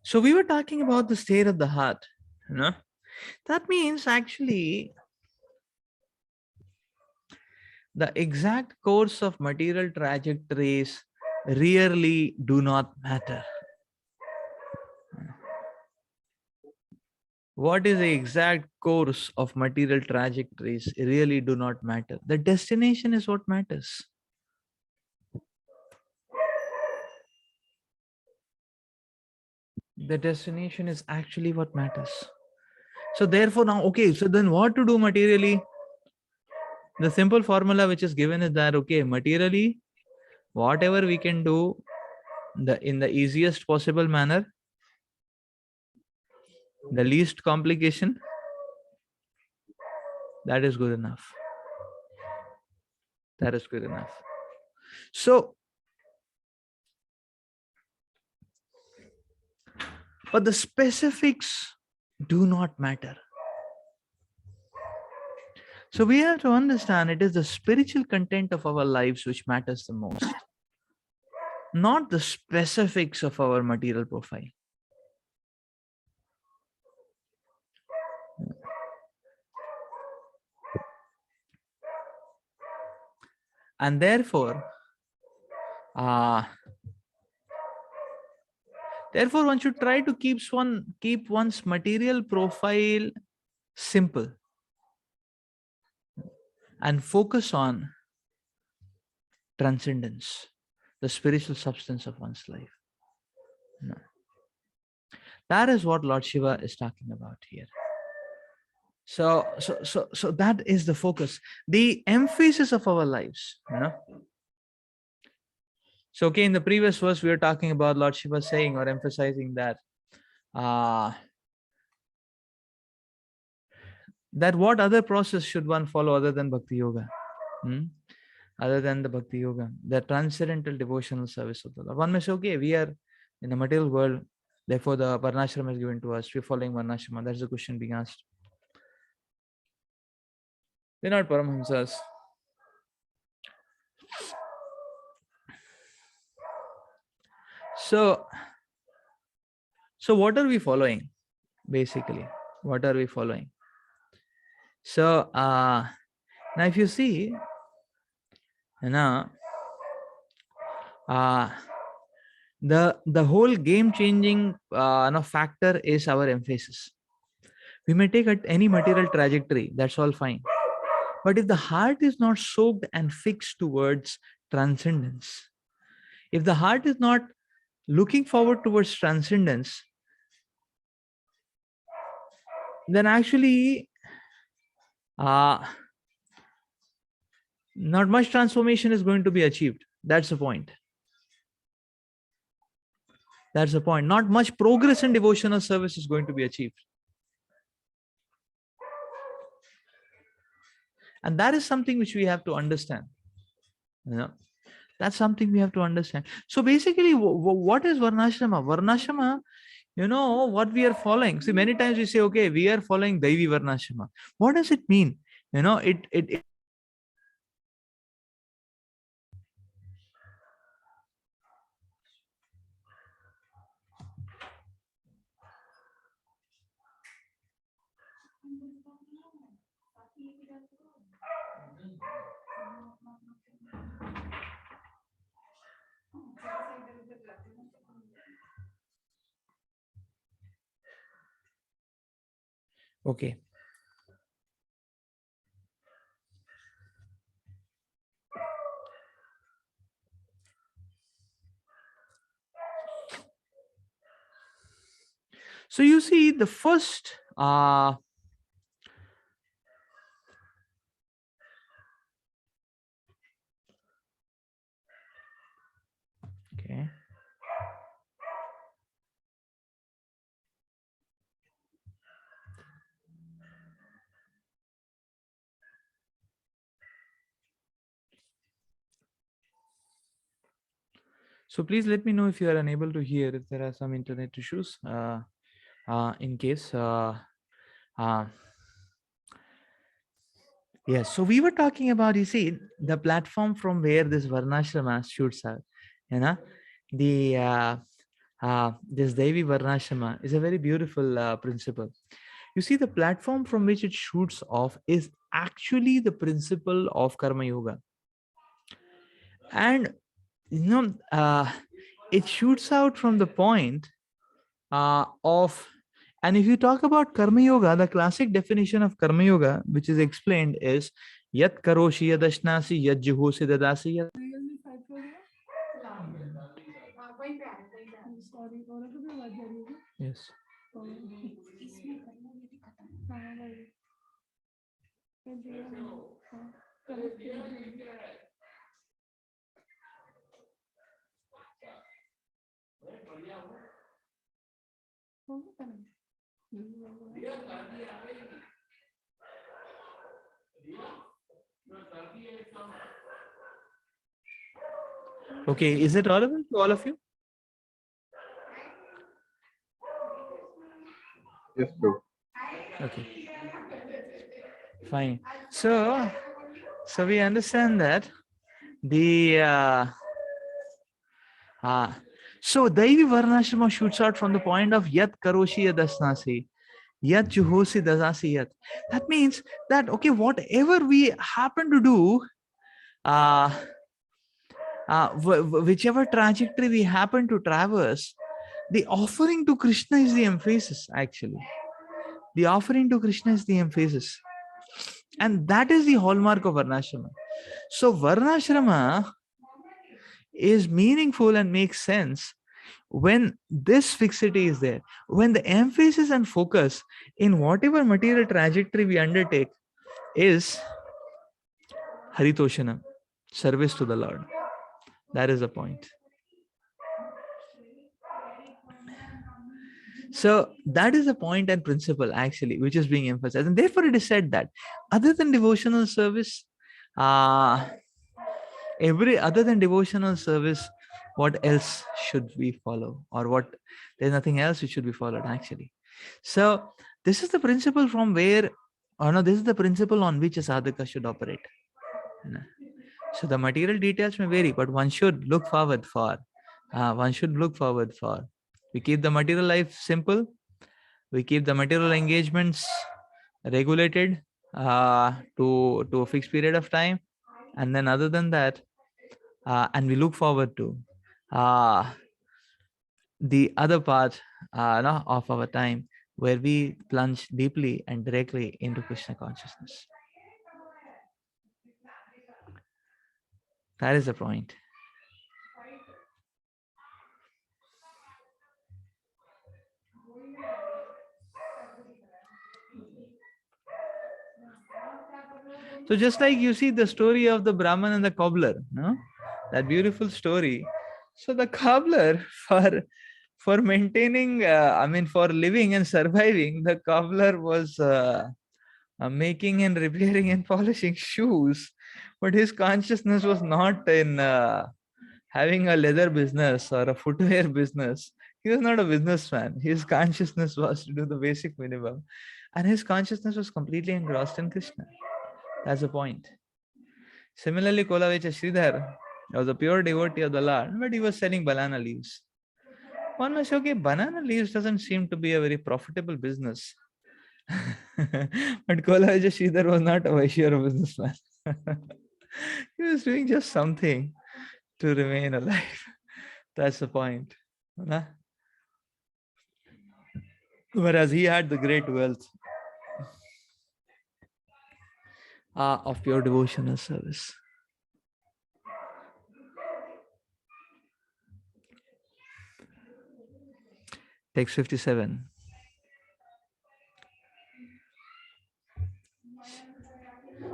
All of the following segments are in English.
So we were talking about the state of the heart. You know, that means actually the exact course of material trajectories really do not matter. What is the exact course of material trajectories really do not matter. The destination is what matters. The destination is actually what matters. So therefore now, okay, so then what to do materially? The simple formula which is given is that, okay, materially, whatever we can do in the easiest possible manner, the least complication, that is good enough. That is good enough. So, but the specifics do not matter. So we have to understand it is the spiritual content of our lives which matters the most, not the specifics of our material profile. And therefore, one should try to keep one's material profile simple and focus on transcendence, the spiritual substance of one's life. No. That is what Lord Shiva is talking about here. So that is the focus, the emphasis of our lives. So okay, in the previous verse, we were talking about Lord Shiva saying or emphasizing that that what other process should one follow other than Bhakti Yoga? Other than the Bhakti Yoga, the transcendental devotional service of the Lord. One may say, okay, we are in the material world, therefore the Varnashrama is given to us. We're following Varnashrama. That's the question being asked. They're not Paramahamsas. So what are we following? Basically, what are we following? So now if you see, the whole game changing factor is our emphasis. We may take at any material trajectory, that's all fine. But if the heart is not soaked and fixed towards transcendence, if the heart is not looking forward towards transcendence, then actually not much transformation is going to be achieved. That's the point. That's the point. Not much progress in devotional service is going to be achieved. And that is something which we have to understand. That's something we have to understand. So basically, what is Varnashrama? Varnashrama, what we are following. See, many times we say, okay, we are following Daivi Varnashrama. What does it mean? It okay. So you see the first okay. So please let me know if you are unable to hear, if there are some internet issues. In case, yes. So we were talking about, you see, the platform from where this Varnashrama shoots out. The this Devi Varnashrama is a very beautiful principle. You see, the platform from which it shoots off is actually the principle of Karma Yoga. And, it shoots out from the point of, and if you talk about Karma Yoga, the classic definition of Karma Yoga, which is explained, is Yat karoshi yadashnasi yat juhosi dadasi yat. Yes. Okay, is it audible to all of you? Yes, bro. Okay, fine. So we understand that the so Daivi Varnashrama shoots out from the point of Yat Karoshi Yadasnasi, Yat Juhosi Dasasi Yat. That means that, okay, whatever we happen to do, whichever trajectory we happen to traverse, the offering to Krishna is the emphasis, actually. The offering to Krishna is the emphasis. And that is the hallmark of Varnashrama. So Varnashrama is meaningful and makes sense when this fixity is there, when the emphasis and focus in whatever material trajectory we undertake is Haritoshanam, service to the Lord. That is the point. So that is the point and principle, actually, which is being emphasized. And therefore it is said that other than devotional service, other than devotional service, what else should we follow? Or there's nothing else which should be followed, actually. So this is the principle from where, this is the principle on which a sadhaka should operate. So the material details may vary, but one should look forward for. We keep the material life simple. We keep the material engagements regulated to a fixed period of time, and then other than that, and we look forward to the other part of our time, where we plunge deeply and directly into Krishna consciousness. That is the point. So just like you see the story of the Brahman and the cobbler, no? That beautiful story. So the cobbler, for maintaining, for living and surviving, the cobbler was making and repairing and polishing shoes, but his consciousness was not in having a leather business or a footwear business. He was not a businessman. His consciousness was to do the basic minimum, and his consciousness was completely engrossed in Krishna. That's the point. Similarly, Kolavecha Sridhar was a pure devotee of the Lord, but he was selling banana leaves. One must say, okay, banana leaves doesn't seem to be a very profitable business. But Kolavecha Sridhar was not a Vaishya or a businessman. He was doing just something to remain alive. That's the point. Whereas he had the great wealth of pure devotional service. Text 57.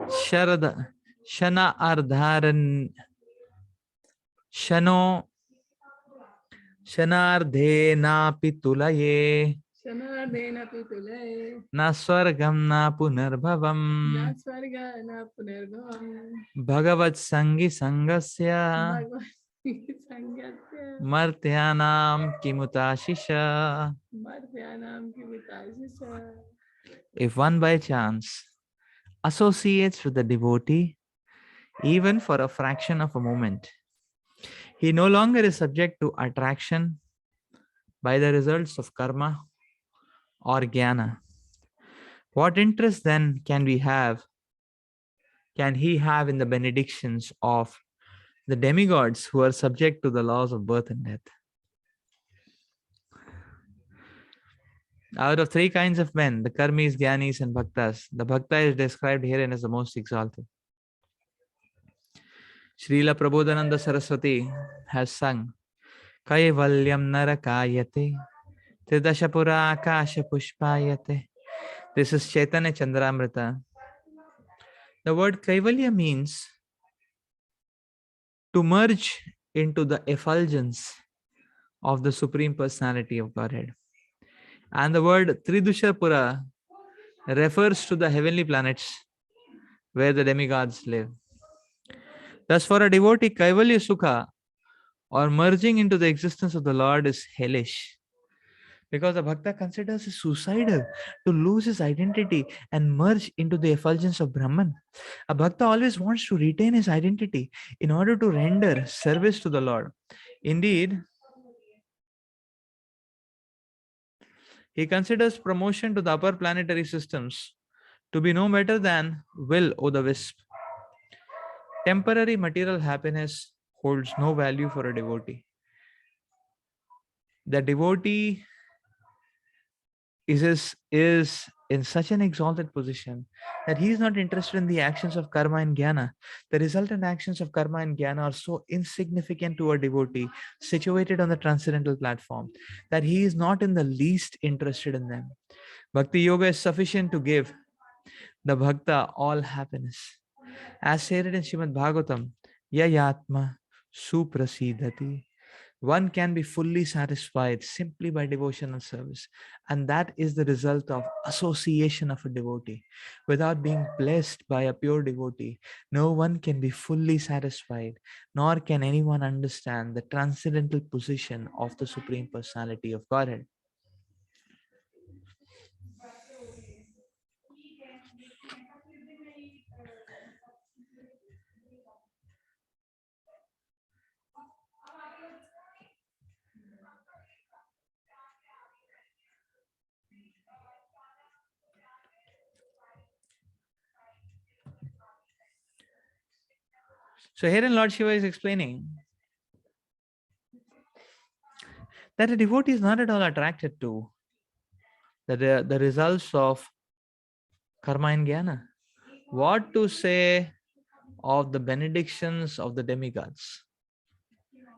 Sharada Shana Ardharan Shano Shanardhenapi Tulaye Na Swargam na Punarbhavam Bhagavat Sangi Sangasya Martyanam Kimutashisha. If one by chance associates with the devotee, even for a fraction of a moment, he no longer is subject to attraction, by the results of karma or jnana. What interest then can he have in the benedictions of the demigods who are subject to the laws of birth and death? Out of three kinds of men, the karmis, jnanis, and bhaktas, the bhakta is described herein as the most exalted. Srila Prabodhananda Saraswati has sung, Kaivalyam narakayate, Tridashapura akasha pushpayate. This is Chaitanya Chandramrita. The word Kaivalya means to merge into the effulgence of the Supreme Personality of Godhead. And the word Tridushapura refers to the heavenly planets where the demigods live. Thus, for a devotee, Kaivalya Sukha or merging into the existence of the Lord is hellish. Because the bhakta considers it suicidal to lose his identity and merge into the effulgence of Brahman. A bhakta always wants to retain his identity in order to render service to the Lord. Indeed, he considers promotion to the upper planetary systems to be no better than will o' the wisp. Temporary material happiness holds no value for a devotee. The devotee is in such an exalted position that he is not interested in the actions of karma and jnana. The resultant actions of karma and jnana are so insignificant to a devotee situated on the transcendental platform that he is not in the least interested in them. Bhakti yoga is sufficient to give the bhakta all happiness. As stated in Srimad Bhagwatam, Yayatma Suprasidhati. One can be fully satisfied simply by devotional service. And that is the result of association of a devotee. Without being blessed by a pure devotee, no one can be fully satisfied, nor can anyone understand the transcendental position of the Supreme Personality of Godhead. So herein Lord Shiva is explaining that a devotee is not at all attracted to the results of karma and jnana. What to say of the benedictions of the demigods?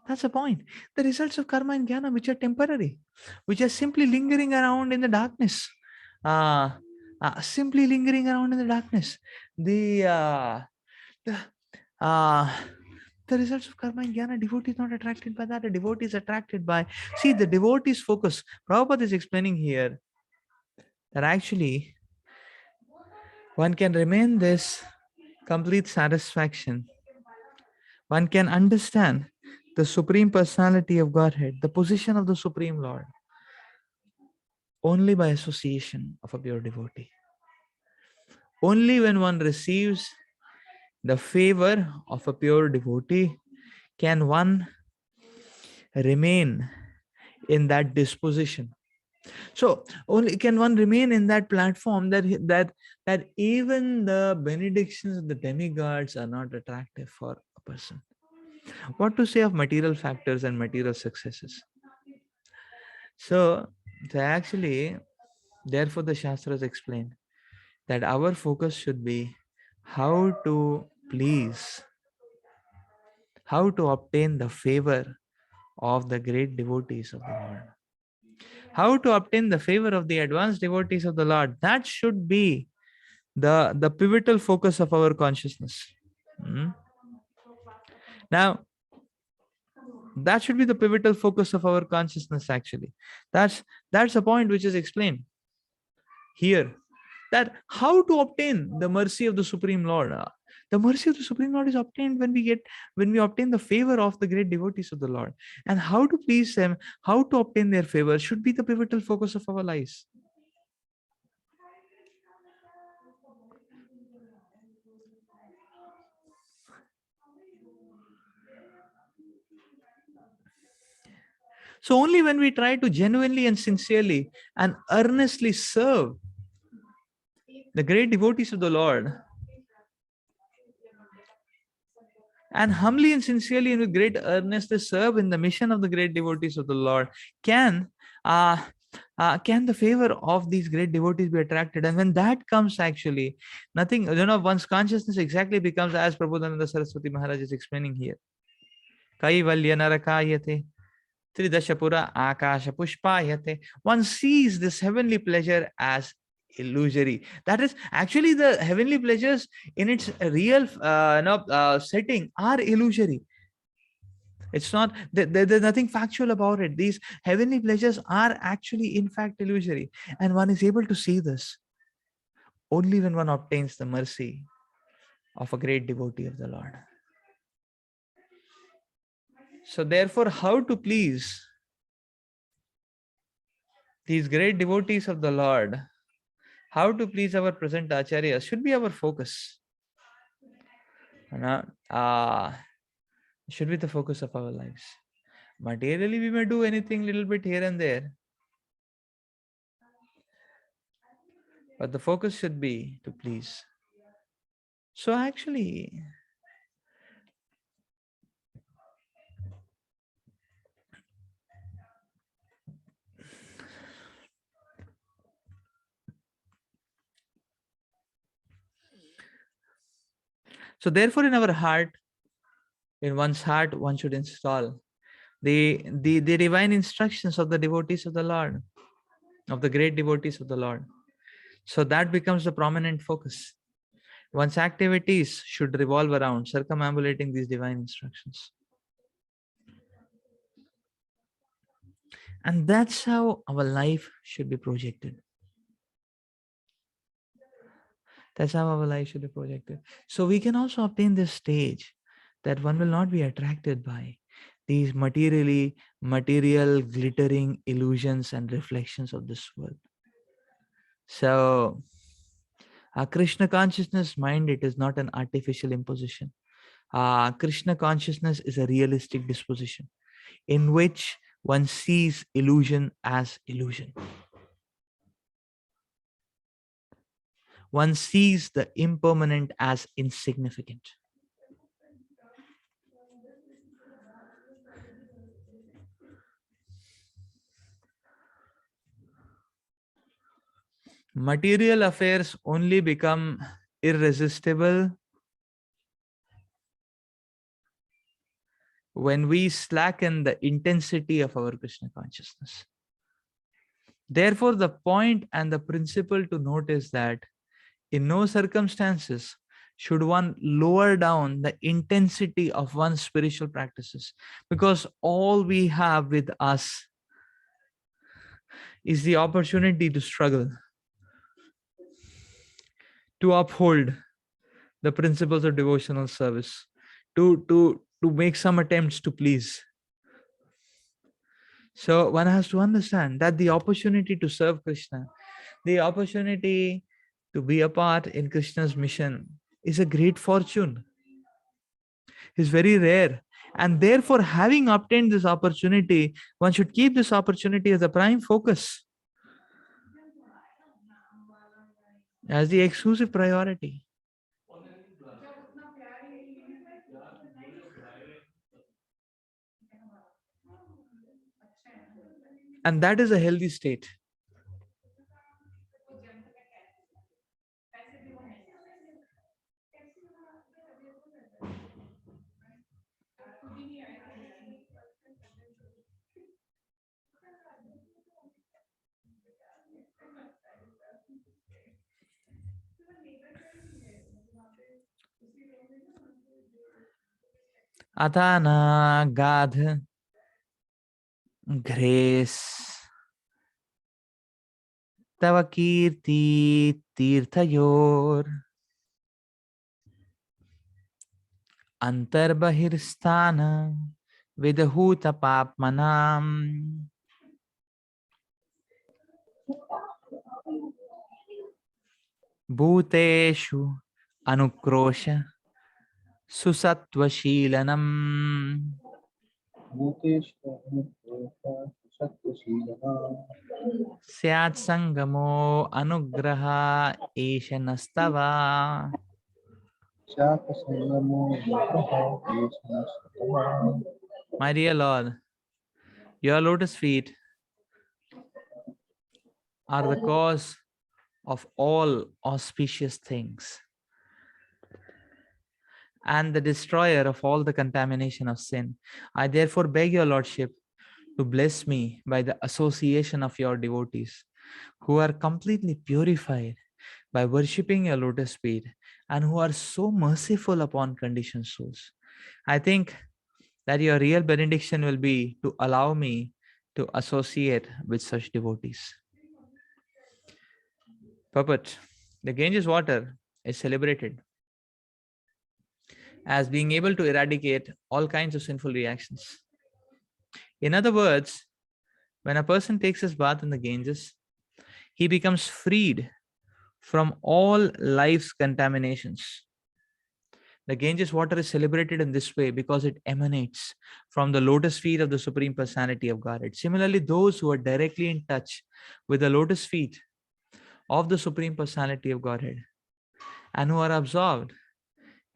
That's the point. The results of karma and jnana, which are temporary, which are simply lingering around in the darkness. Uh, Simply lingering around in the darkness. The, uh, the results of karma and jnana, devotee is not attracted by that. A devotee is attracted by, see, the devotee's focus. Prabhupada is explaining here that actually one can remain this complete satisfaction. One can understand the Supreme Personality of Godhead, the position of the Supreme Lord, only by association of a pure devotee. Only when one receives the favor of a pure devotee can one remain in that disposition. So only can one remain in that platform that even the benedictions of the demigods are not attractive for a person. What to say of material factors and material successes? So actually, therefore, the Shastras explain that our focus should be how to please, how to obtain the favor of the great devotees of the Lord. How to obtain the favor of the advanced devotees of the Lord. That should be the pivotal focus of our consciousness. Hmm? Now, that should be the pivotal focus of our consciousness, actually. That's a point which is explained here, that how to obtain the mercy of the Supreme Lord. The mercy of the Supreme Lord is obtained when we obtain the favor of the great devotees of the Lord. And how to please them, how to obtain their favor should be the pivotal focus of our lives. So only when we try to genuinely and sincerely and earnestly serve the great devotees of the Lord, and humbly and sincerely and with great earnestness serve in the mission of the great devotees of the Lord, can uh, can the favor of these great devotees be attracted? And when that comes, actually, nothing, one's consciousness exactly becomes as Prabodhananda Saraswati Maharaj is explaining here. Kaivalya narakayate Tridashapura Akasha Pushpayate. One sees this heavenly pleasure as illusory. That is, actually, the heavenly pleasures in its real setting are illusory. It's not, there's nothing factual about it. These heavenly pleasures are actually, in fact, illusory. And one is able to see this only when one obtains the mercy of a great devotee of the Lord. So, therefore, how to please these great devotees of the Lord, how to please our present acharyas should be our focus. Should be the focus of our lives. Materially, we may do anything little bit here and there, but the focus should be to please. So actually, so therefore, in our heart, in one's heart, one should install the divine instructions of the devotees of the Lord, of the great devotees of the Lord. So that becomes the prominent focus. One's activities should revolve around circumambulating these divine instructions. And that's how our life should be projected. That's how our life should be projected. So we can also obtain this stage that one will not be attracted by these material glittering illusions and reflections of this world. So Krishna consciousness mind, it is not an artificial imposition. Krishna consciousness is a realistic disposition in which one sees illusion as illusion. One sees the impermanent as insignificant. Material affairs only become irresistible when we slacken the intensity of our Krishna consciousness. Therefore, the point and the principle to note is that in no circumstances should one lower down the intensity of one's spiritual practices, because all we have with us is the opportunity to struggle, to uphold the principles of devotional service, to make some attempts to please. So one has to understand that the opportunity to serve Krishna, the opportunity to be a part in Krishna's mission is a great fortune. It's very rare. And therefore, having obtained this opportunity, one should keep this opportunity as a prime focus, as the exclusive priority. And that is a healthy state. Atana Gadh Grace Tava Kirti Tirthayor Antarbahirstana Vidahuta Papmanam Bhuteshu Anukrosha Susattva Shilanam Syat Sangamo Anugraha Esha Nastava. My dear Lord, your lotus feet are the cause of all auspicious things and the destroyer of all the contamination of sin. I therefore beg your Lordship to bless me by the association of your devotees who are completely purified by worshipping your lotus feet and who are so merciful upon conditioned souls. I think that your real benediction will be to allow me to associate with such devotees. Puppet, the Ganges water is celebrated as being able to eradicate all kinds of sinful reactions. In other words, when a person takes his bath in the Ganges, he becomes freed from all life's contaminations. The Ganges water is celebrated in this way because it emanates from the lotus feet of the Supreme Personality of Godhead. Similarly, those who are directly in touch with the lotus feet of the Supreme Personality of Godhead and who are absorbed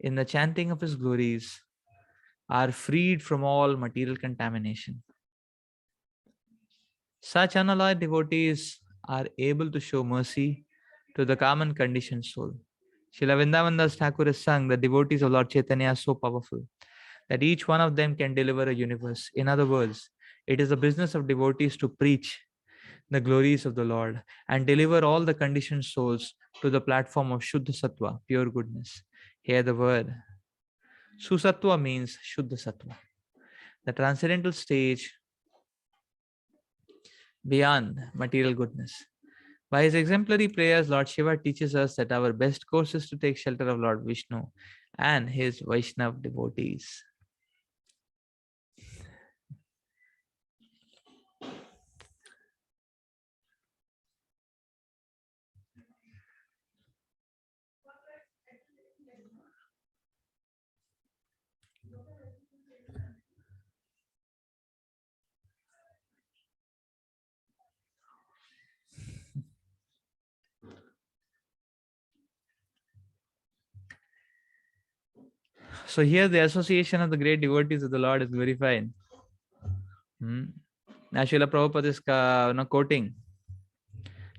in the chanting of his glories are freed from all material contamination. Such unalloyed devotees are able to show mercy to the common conditioned soul. Srila Vrindavan Thakur has sung that devotees of Lord Chaitanya are so powerful that each one of them can deliver a universe. In other words, it is the business of devotees to preach the glories of the Lord and deliver all the conditioned souls to the platform of Shuddha Sattva, pure goodness. Here the word Susattva means Shuddha Sattva, the transcendental stage beyond material goodness. By his exemplary prayers, Lord Shiva teaches us that our best course is to take shelter of Lord Vishnu and his Vaishnav devotees. So here the association of the great devotees of the Lord is glorified. Now Srila Prabhupada is quoting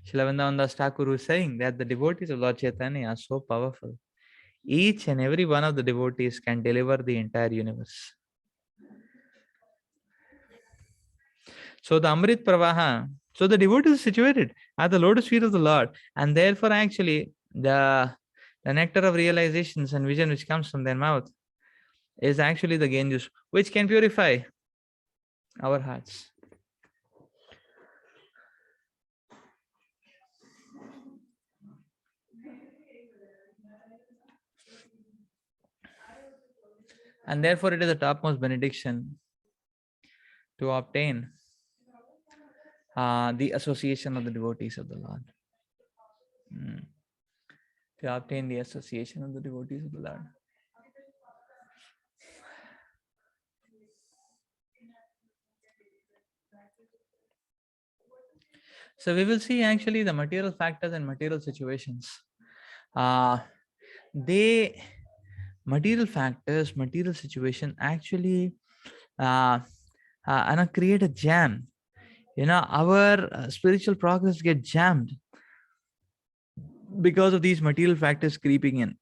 Srila Vrindavan Thakur, who is saying that the devotees of Lord Chaitanya are so powerful. Each and every one of the devotees can deliver the entire universe. So the Amrit Pravaha, so the devotees are situated at the lotus feet of the Lord, and therefore actually the nectar of realizations and vision which comes from their mouth is actually the Ganges, which can purify our hearts. And therefore it is the topmost benediction to obtain the association of the devotees of the Lord. To obtain the association of the devotees of the Lord. So we will see actually the material factors and material situations. Material factors, material situation actually create a jam. Our spiritual progress get jammed because of these material factors creeping in.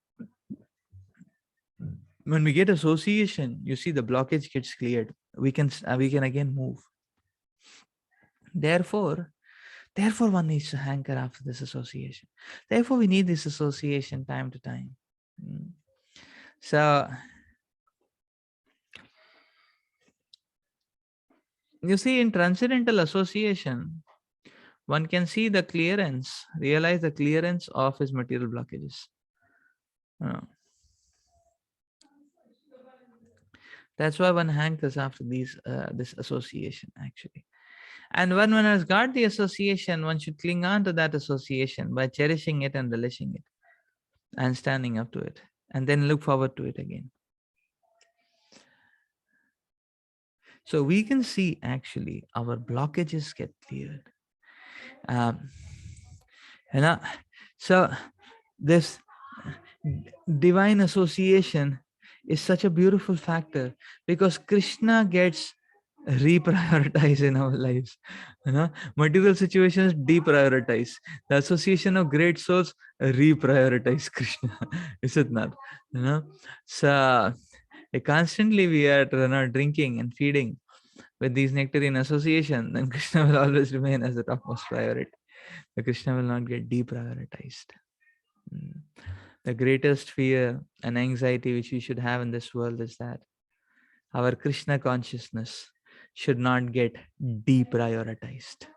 When we get association, you see the blockage gets cleared. We can again move. Therefore one needs to hanker after this association. Therefore, we need this association time to time. So, you see, in transcendental association, one can see the clearance, realize the clearance of his material blockages. That's why one hankers after this association, actually. And when one has got the association, one should cling on to that association by cherishing it and relishing it and standing up to it, and then look forward to it again. So we can see actually our blockages get cleared. Um, you know, so this divine association is such a beautiful factor because Krishna gets reprioritized in our lives. Material situations deprioritize. The association of great souls reprioritize Krishna. Is it not? So constantly we are drinking and feeding with these nectarian association, then Krishna will always remain as the topmost priority. The Krishna will not get deprioritized. The greatest fear and anxiety which we should have in this world is that our Krishna consciousness should not get deprioritized.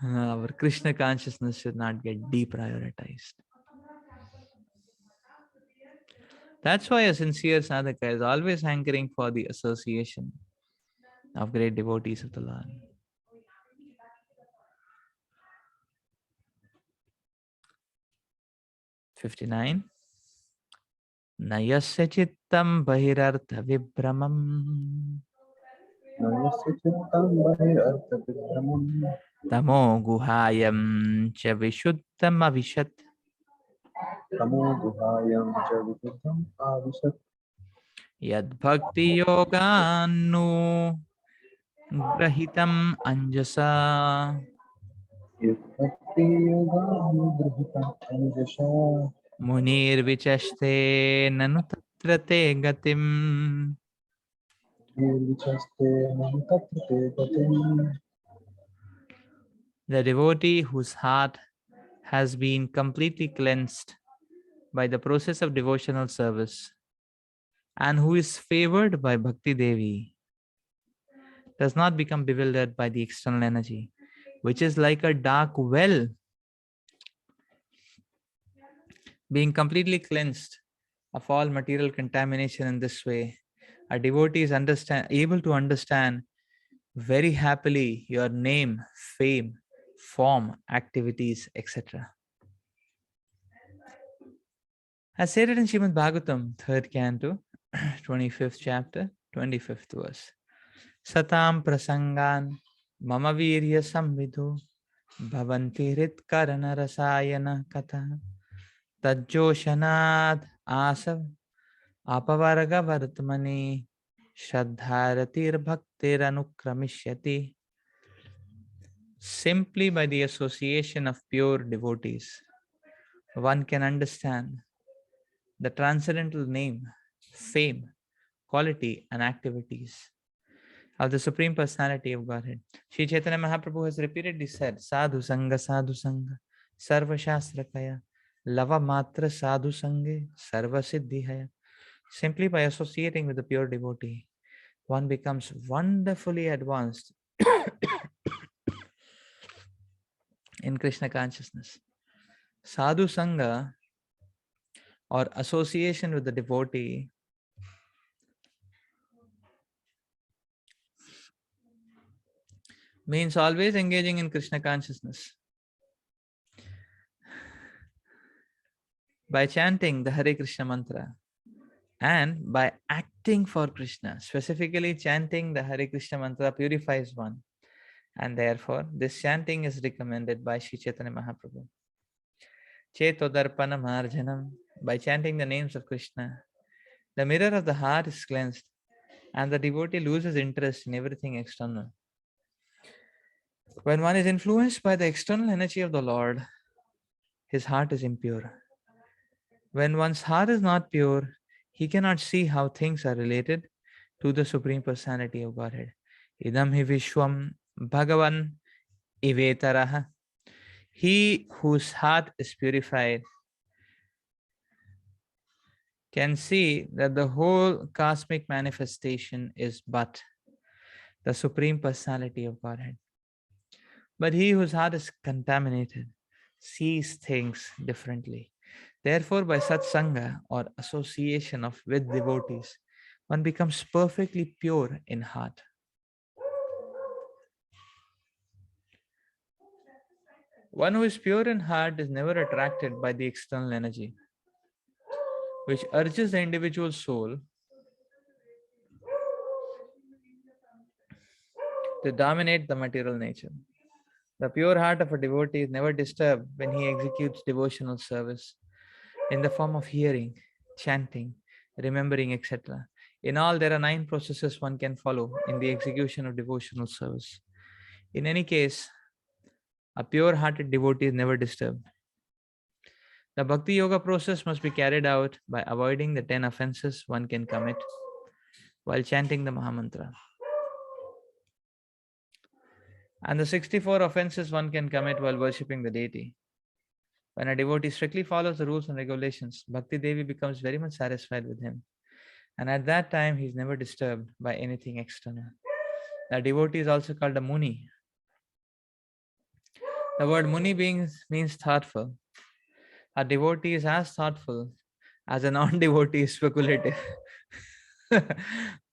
Our Krishna consciousness should not get deprioritized. That's why a sincere sadhaka is always hankering for the association of great devotees of the Lord. 59. Nayasya chittam bahirartha vibramam tamo guhayam cha vishuddham avishat yad bhakti yogannu grahitam anjasa munir vichaste nanu tatra te gatim. The devotee whose heart has been completely cleansed by the process of devotional service and who is favored by Bhakti Devi does not become bewildered by the external energy, which is like a dark well. Being completely cleansed of all material contamination in this way, a devotee is able to understand very happily your name, fame, form, activities, etc. As stated in Srimad Bhagwatam, 3rd Canto, 25th chapter, 25th verse. Satam prasangan mama virya samvidhu bhavanti hrit karana rasayana katha tajjoshanad asav apavarga vartmani shraddharatir bhaktir anukramishyati. Simply by the association of pure devotees, one can understand the transcendental name, fame, quality, and activities of the Supreme Personality of Godhead. Sri Chaitanya Mahaprabhu has repeatedly said, Sadhu Sangha, Sarva Shastrakaya, Lava Matra Sadhu Sange, Sarva Siddhihaya. Simply by associating with the pure devotee, one becomes wonderfully advanced in Krishna consciousness. Sadhu Sangha or association with the devotee means always engaging in Krishna consciousness. By chanting the Hare Krishna mantra and by acting for Krishna, specifically chanting the Hare Krishna mantra purifies one, and therefore this chanting is recommended by Sri Chaitanya Mahaprabhu. Chetodarpana marjanam, by chanting the names of Krishna, the mirror of the heart is cleansed and the devotee loses interest in everything external. When one is influenced by the external energy of the Lord, his heart is impure. When one's heart is not pure, he cannot see how things are related to the Supreme Personality of Godhead. Idam hi vishwam bhagavan ivetaraha. He whose heart is purified can see that the whole cosmic manifestation is but the Supreme Personality of Godhead. But he whose heart is contaminated sees things differently. Therefore, by satsanga or association of with devotees, one becomes perfectly pure in heart. One who is pure in heart is never attracted by the external energy, which urges the individual soul to dominate the material nature. The pure heart of a devotee is never disturbed when he executes devotional service in the form of hearing, chanting, remembering, etc. In all, there are 9 processes one can follow in the execution of devotional service. In any case, a pure hearted devotee is never disturbed. The Bhakti Yoga process must be carried out by avoiding the 10 offenses one can commit while chanting the Mahamantra, and the 64 offenses one can commit while worshipping the deity. When a devotee strictly follows the rules and regulations, Bhakti Devi becomes very much satisfied with him. And at that time, he is never disturbed by anything external. The devotee is also called a Muni. The word Muni means thoughtful. A devotee is as thoughtful as a non-devotee is speculative.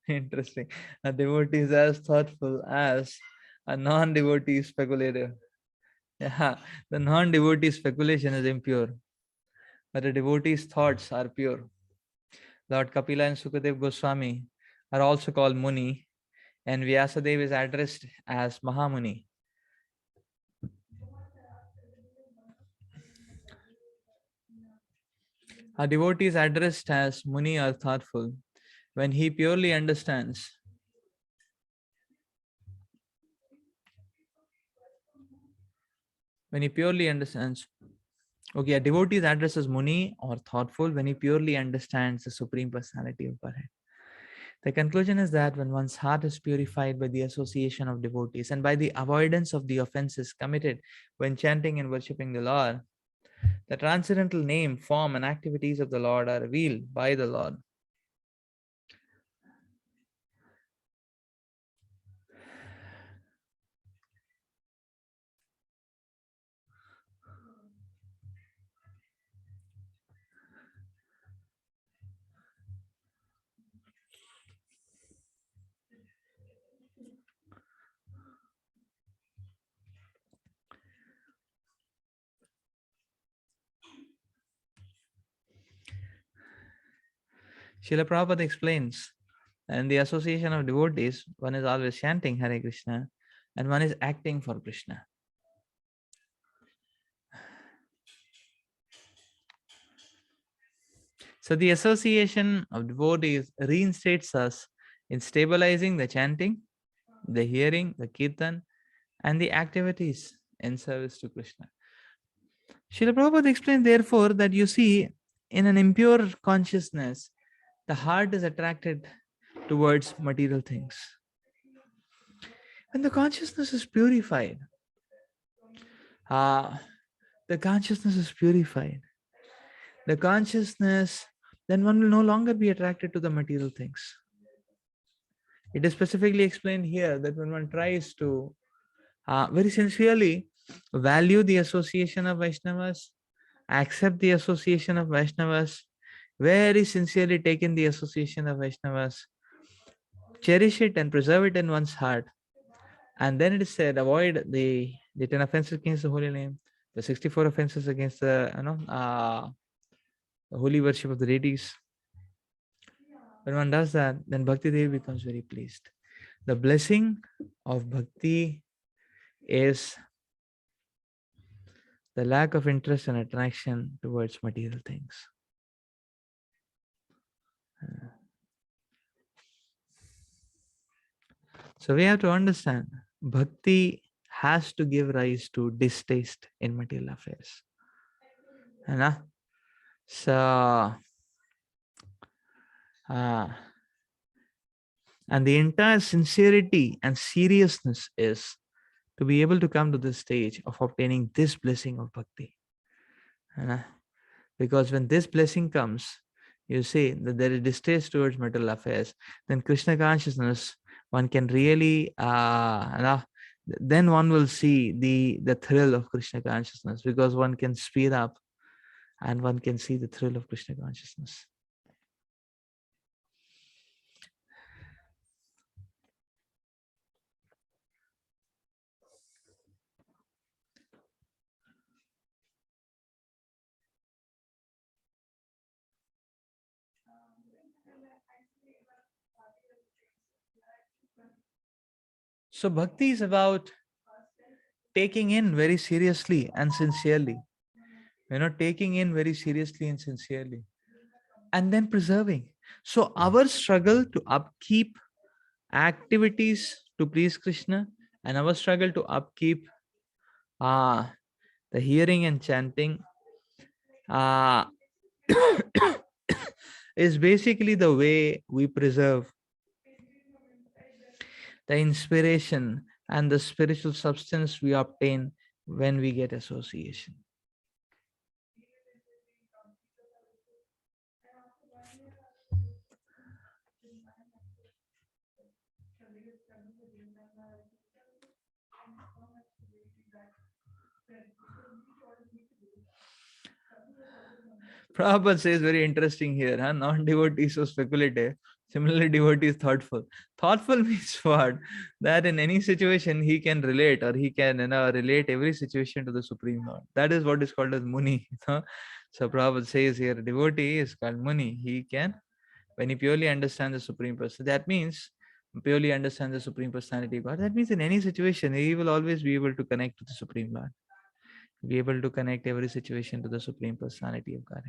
Interesting. A devotee is as thoughtful as a non-devotee is speculative. Yeah, the non-devotee speculation is impure, but a devotee's thoughts are pure. Lord Kapila and Sukadev Goswami are also called Muni, and Vyasadeva is addressed as Mahamuni. A devotee is addressed as Muni or thoughtful when he purely understands okay, a devotee is addressed as Muni or thoughtful when he purely understands the Supreme Personality of Godhead. The conclusion is that when one's heart is purified by the association of devotees and by the avoidance of the offenses committed when chanting and worshipping the Lord, the transcendental name, form, and activities of the Lord are revealed by the Lord. Srila Prabhupada explains that in the association of devotees, one is always chanting Hare Krishna and one is acting for Krishna. So the association of devotees reinstates us in stabilizing the chanting, the hearing, the kirtan, and the activities in service to Krishna. Srila Prabhupada explained, therefore, that you see, in an impure consciousness, the heart is attracted towards material things. When the consciousness is purified, the consciousness is purified. The consciousness, then one will no longer be attracted to the material things. It is specifically explained here that when one tries to very sincerely value the association of Vaishnavas, accept the association of Vaishnavas, very sincerely take in the association of Vaishnavas, cherish it and preserve it in one's heart. And then it is said, avoid the 10 offenses against the holy name, the 64 offenses against the holy worship of the deities. When one does that, then Bhakti Devi becomes very pleased. The blessing of Bhakti is the lack of interest and attraction towards material things. So we have to understand, Bhakti has to give rise to distaste in material affairs. So, and the entire sincerity and seriousness is to be able to come to this stage of obtaining this blessing of Bhakti. Because when this blessing comes, you see that there is distaste towards material affairs, then Krishna consciousness, one can really, then one will see the thrill of Krishna consciousness, because one can speed up and one can see the thrill of Krishna consciousness. So bhakti is about taking in very seriously and sincerely. Taking in very seriously and sincerely, and then preserving. So our struggle to upkeep activities to please Krishna, and our struggle to upkeep uh, the hearing and chanting uh, is basically the way we preserve the inspiration and the spiritual substance we obtain when we get association. Prabhupada says very interesting here, huh? Non-devotee is so speculative. Similarly, devotee is thoughtful. Thoughtful means what? That in any situation he can relate, or he can relate every situation to the Supreme Lord. That is what is called as Muni. So Prabhupada says here, devotee is called Muni. He can, when he purely understands the Supreme Person, that means purely understand the Supreme Personality of God. That means in any situation, he will always be able to connect to the Supreme Lord. Be able to connect every situation to the Supreme Personality of God.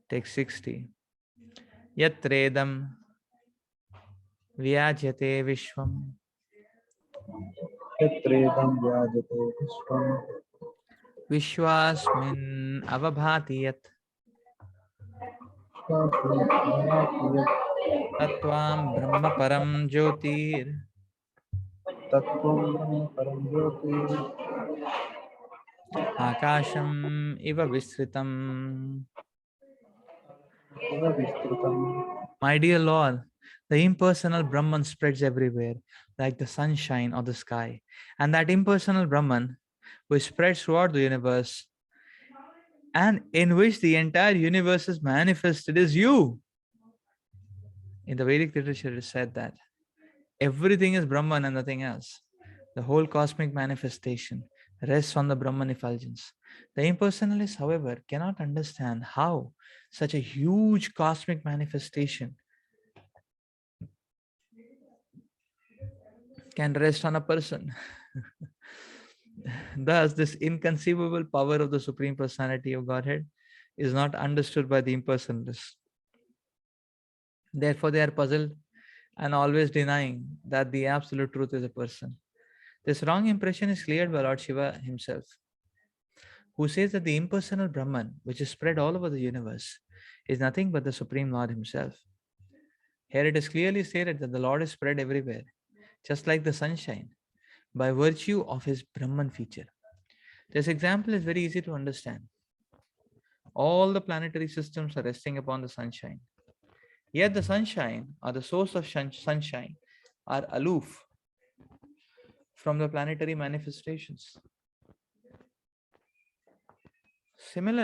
Text 60. Yatredam vyajate vishvam यत्रेदं व्याजते विश्वं vishwasmin avabhati yat स्वात्मनाति यत् tatvam brahma param jyotir तत्त्वं ब्रह्म परं ज्योतिः akasham iva visritam. इव विस्तृतम् My dear Lord, the impersonal Brahman spreads everywhere like the sunshine or the sky. And that impersonal Brahman, which spreads throughout the universe and in which the entire universe is manifested, is you. In the Vedic literature, it is said that everything is Brahman and nothing else. The whole cosmic manifestation rests on the Brahman effulgence. The impersonalist, however, cannot understand how such a huge cosmic manifestation can rest on a person. Thus, this inconceivable power of the Supreme Personality of Godhead is not understood by the impersonalists. Therefore, they are puzzled and always denying that the absolute truth is a person. This wrong impression is cleared by Lord Shiva himself, who says that the impersonal Brahman, which is spread all over the universe, is nothing but the Supreme Lord himself. Here it is clearly stated that the Lord is spread everywhere, just like the sunshine, by virtue of his Brahman feature. This example is very easy to understand. All the planetary systems are resting upon the sunshine. Yet the sunshine, or the source of sunshine, are aloof from the planetary manifestations. Similarly,